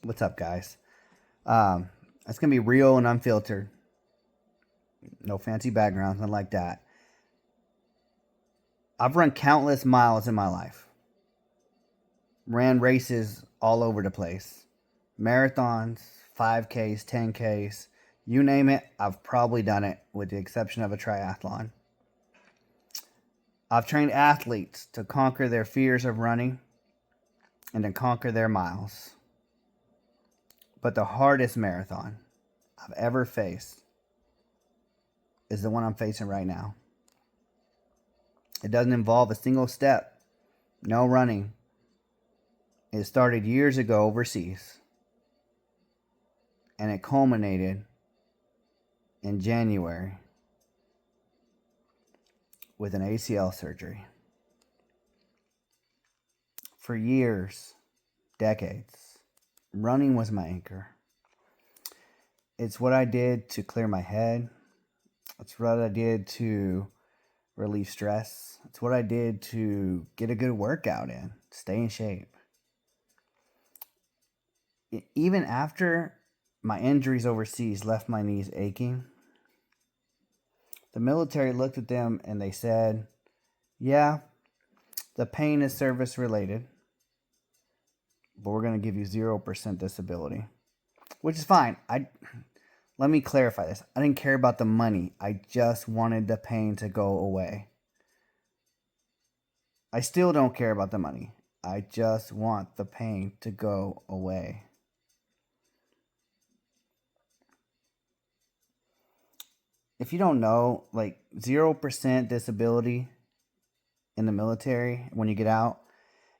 What's up, guys? It's going to be real and unfiltered. No fancy backgrounds, nothing like that. I've run countless miles in my life. Ran races all over the place. Marathons, 5Ks, 10Ks, you name it, I've probably done it with the exception of a triathlon. I've trained athletes to conquer their fears of running and to conquer their miles. But the hardest marathon I've ever faced is the one I'm facing right now. It doesn't involve a single step, no running. It started years ago overseas, and it culminated in January with an ACL surgery. For years, decades, running was my anchor. It's what I did to clear my head. It's what I did to relieve stress. It's what I did to get a good workout in, stay in shape. Even after my injuries overseas left my knees aching, the military looked at them and they said, yeah, the pain is service related, but we're going to give you 0% disability, which is fine. Let me clarify this. I didn't care about the money. I just wanted the pain to go away. I still don't care about the money. I just want the pain to go away. If you don't know, like 0% disability in the military, when you get out,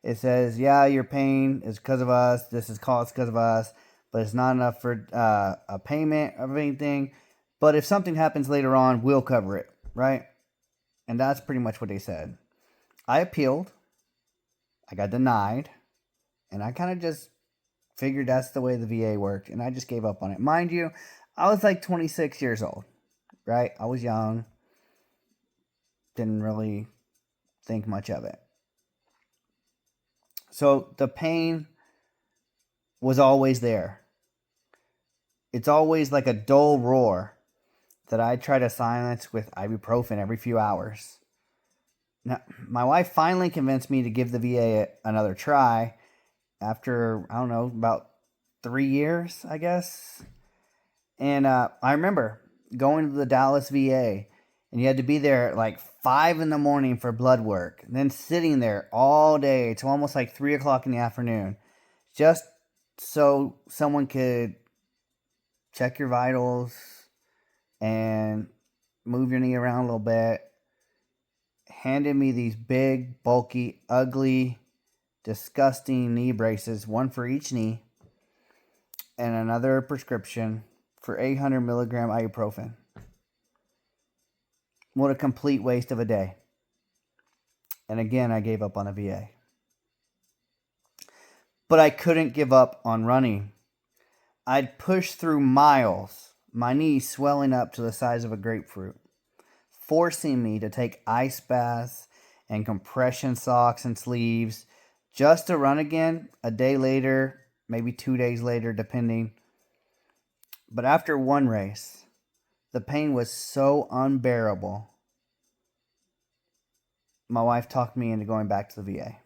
it says, yeah, your pain is because of us. This is caused because of us, but it's not enough for a payment of anything. But if something happens later on, we'll cover it, right? And that's pretty much what they said. I appealed. I got denied. And I kind of just figured that's the way the VA worked. And I just gave up on it. Mind you, I was like 26 years old, right? I was young. Didn't really think much of it. So the pain was always there. It's always like a dull roar that I try to silence with ibuprofen every few hours. Now, my wife finally convinced me to give the VA another try after, I don't know, about 3 years, I guess. And I remember going to the Dallas VA, and you had to be there at like 5 in the morning for blood work, and then sitting there all day till almost like 3 o'clock in the afternoon, just so someone could check your vitals and move your knee around a little bit. Handed me these big, bulky, ugly, disgusting knee braces, one for each knee, and another prescription for 800 milligram ibuprofen. What a complete waste of a day. And again, I gave up on the VA. But I couldn't give up on running. I'd pushed through miles, my knees swelling up to the size of a grapefruit, forcing me to take ice baths and compression socks and sleeves just to run again a day later, maybe 2 days later, depending. But after one race, the pain was so unbearable, my wife talked me into going back to the VA.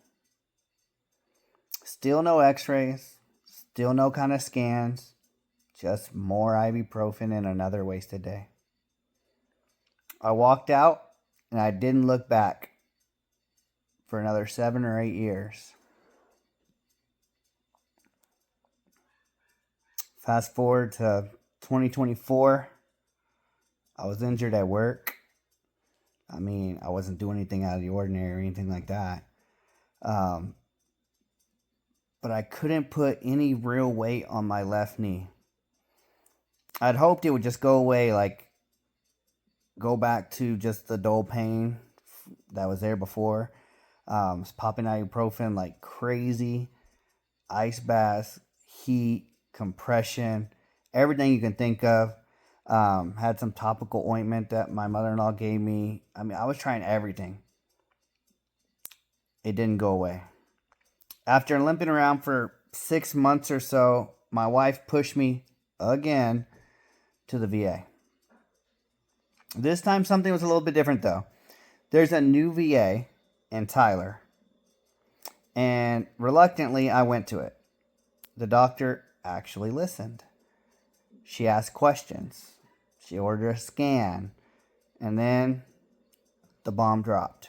Still no x-rays, still no kind of scans, just more ibuprofen and another wasted day. I walked out and I didn't look back for another 7 or 8 years. Fast forward to 2024. I was injured at work. I mean, I wasn't doing anything out of the ordinary or anything like that. But I couldn't put any real weight on my left knee. I'd hoped it would just go away, like go back to just the dull pain that was there before. Was popping ibuprofen like crazy, ice baths, heat, compression, everything you can think of. Had some topical ointment that my mother-in-law gave me. I mean, I was trying everything. It didn't go away. After limping around for 6 months or so, my wife pushed me again to the VA. This time something was a little bit different though. There's a new VA in Tyler, and reluctantly I went to it. The doctor actually listened. She asked questions. She ordered a scan, and then the bomb dropped.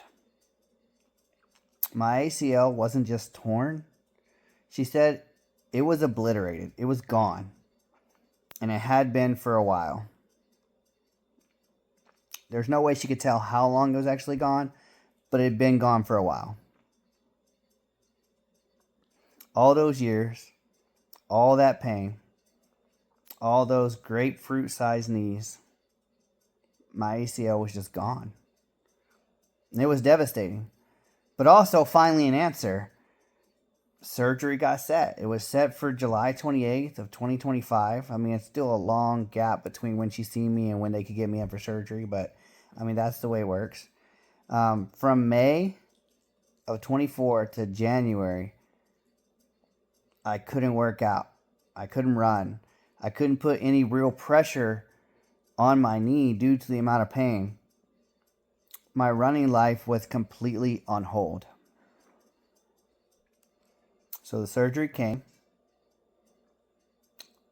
My ACL wasn't just torn. She said it was obliterated. It was gone. And it had been for a while. There's no way she could tell how long it was actually gone, but it had been gone for a while. All those years, all that pain, all those grapefruit-sized knees, my ACL was just gone. And it was devastating. But also, finally, an answer. Surgery got set. It was set for July 28th of 2025. I mean, it's still a long gap between when she's seen me and when they could get me in for surgery, but I mean, that's the way it works. From May of 24 to January, I couldn't work out. I couldn't run. I couldn't put any real pressure on my knee due to the amount of pain. My running life was completely on hold. So the surgery came.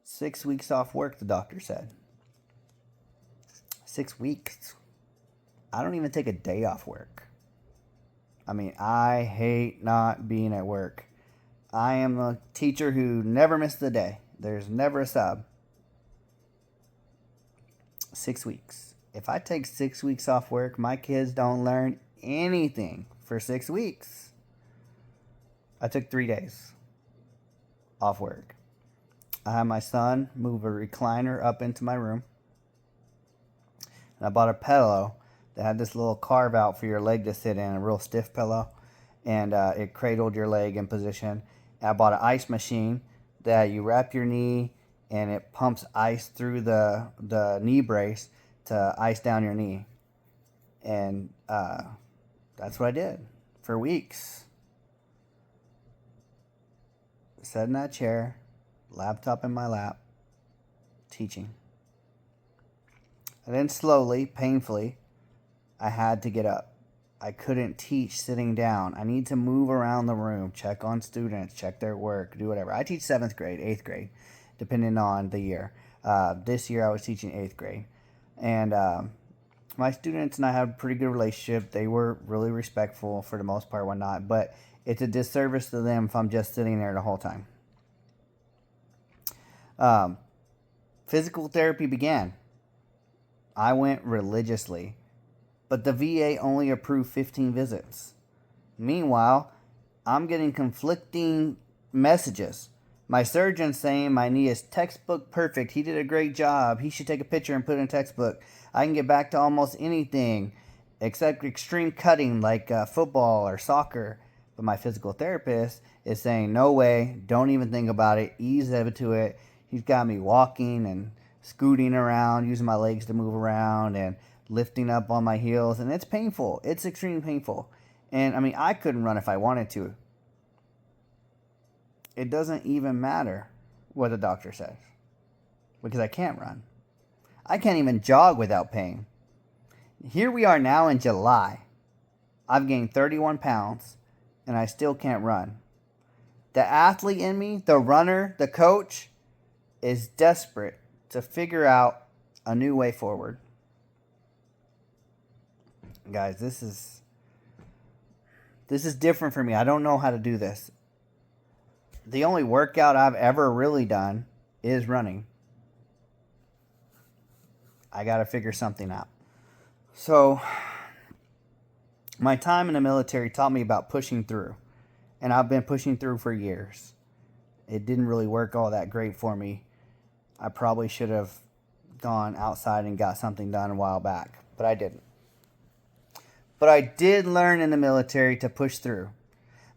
6 weeks off work, the doctor said. 6 weeks. I don't even take a day off work. I mean, I hate not being at work. I am a teacher who never missed a day. There's never a sub. 6 weeks. If I take 6 weeks off work, my kids don't learn anything for 6 weeks. I took 3 days off work. I had my son move a recliner up into my room. And I bought a pillow that had this little carve out for your leg to sit in, a real stiff pillow. And it cradled your leg in position. And I bought an ice machine that you wrap your knee and it pumps ice through the knee brace to ice down your knee. And that's what I did for weeks. Sat in that chair, laptop in my lap, teaching. And then slowly, painfully, I had to get up. I couldn't teach sitting down. I need to move around the room, check on students, check their work, do whatever. I teach 7th grade, 8th grade, depending on the year. This year I was teaching 8th grade. And my students and I had a pretty good relationship. They were really respectful for the most part, whatnot. But it's a disservice to them if I'm just sitting there the whole time. Physical therapy began. I went religiously. But the VA only approved 15 visits. Meanwhile, I'm getting conflicting messages. My surgeon saying my knee is textbook perfect. He did a great job. He should take a picture and put it in a textbook. I can get back to almost anything except extreme cutting like football or soccer. But my physical therapist is saying, no way, don't even think about it, ease into it. He's got me walking and scooting around, using my legs to move around and lifting up on my heels, and it's painful. It's extremely painful. And I mean, I couldn't run if I wanted to. It doesn't even matter what the doctor says because I can't run. I can't even jog without pain. Here we are now in July. I've gained 31 pounds and I still can't run. The athlete in me, the runner, the coach, is desperate to figure out a new way forward. Guys, this is different for me. I don't know how to do this. The only workout I've ever really done is running. I got to figure something out. So, my time in the military taught me about pushing through. And I've been pushing through for years. It didn't really work all that great for me. I probably should have gone outside and got something done a while back, but I didn't. But I did learn in the military to push through.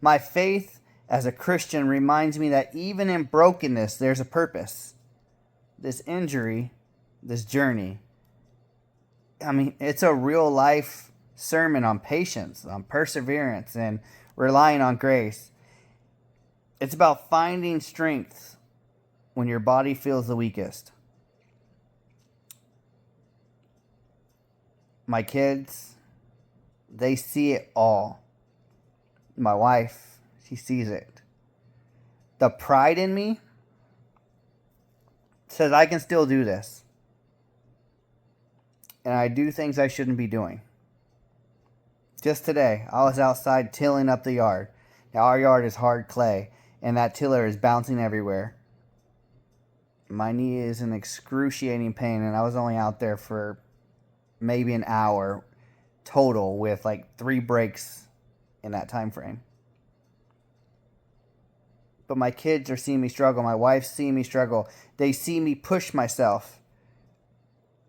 My faith as a Christian reminds me that even in brokenness, there's a purpose. This injury, this journey, I mean, it's a real life sermon on patience, on perseverance, and relying on grace. It's about finding strength when your body feels the weakest. My kids, they see it all. My wife, she sees it. The pride in me says I can still do this. And I do things I shouldn't be doing. Just today, I was outside tilling up the yard. Now, our yard is hard clay, and that tiller is bouncing everywhere. My knee is in excruciating pain, and I was only out there for maybe an hour total with like 3 breaks in that time frame. But my kids are seeing me struggle. My wife's seeing me struggle. They see me push myself.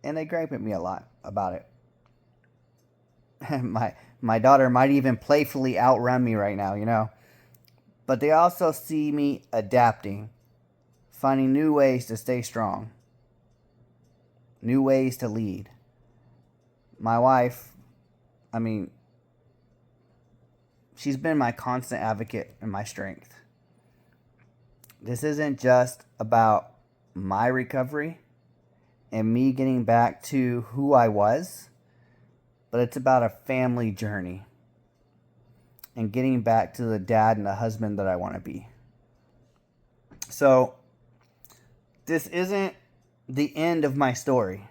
And they gripe at me a lot about it. My daughter might even playfully outrun me right now, you know. But they also see me adapting, finding new ways to stay strong, new ways to lead. My wife, she's been my constant advocate and my strength. This isn't just about my recovery and me getting back to who I was, but it's about a family journey and getting back to the dad and the husband that I want to be. So, this isn't the end of my story.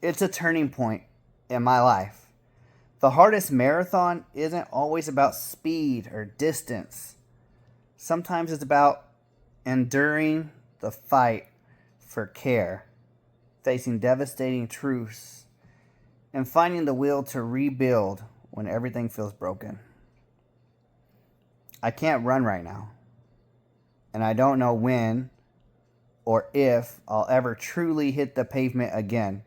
It's a turning point in my life. The hardest marathon isn't always about speed or distance. Sometimes it's about enduring the fight for care, facing devastating truths, and finding the will to rebuild when everything feels broken. I can't run right now, and I don't know when or if I'll ever truly hit the pavement again.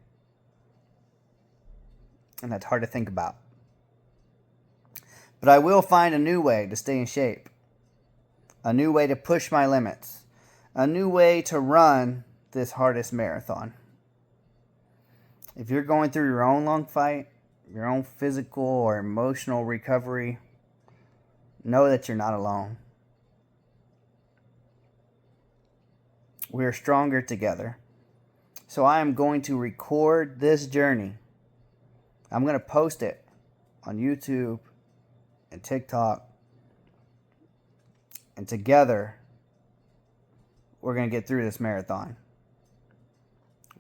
And that's hard to think about. But I will find a new way to stay in shape, a new way to push my limits, a new way to run this hardest marathon. If you're going through your own long fight, your own physical or emotional recovery, know that you're not alone. We're stronger together. So I am going to record this journey. I'm going to post it on YouTube and TikTok. And together, we're going to get through this marathon.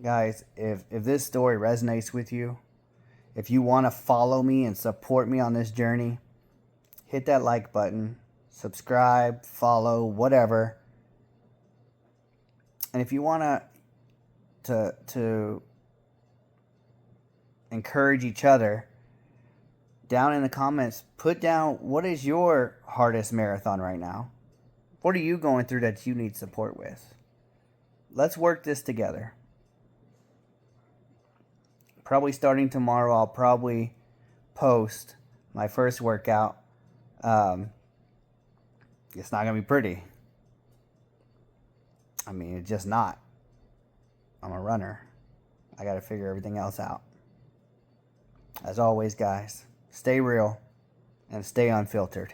Guys, if this story resonates with you, if you want to follow me and support me on this journey, hit that like button, subscribe, follow, whatever. And if you want to encourage each other, down in the comments, put down what is your hardest marathon right now. What are you going through that you need support with? Let's work this together. Probably starting tomorrow, I'll probably post my first workout. It's not going to be pretty. It's just not. I'm a runner. I got to figure everything else out. As always, guys, stay real and stay unfiltered.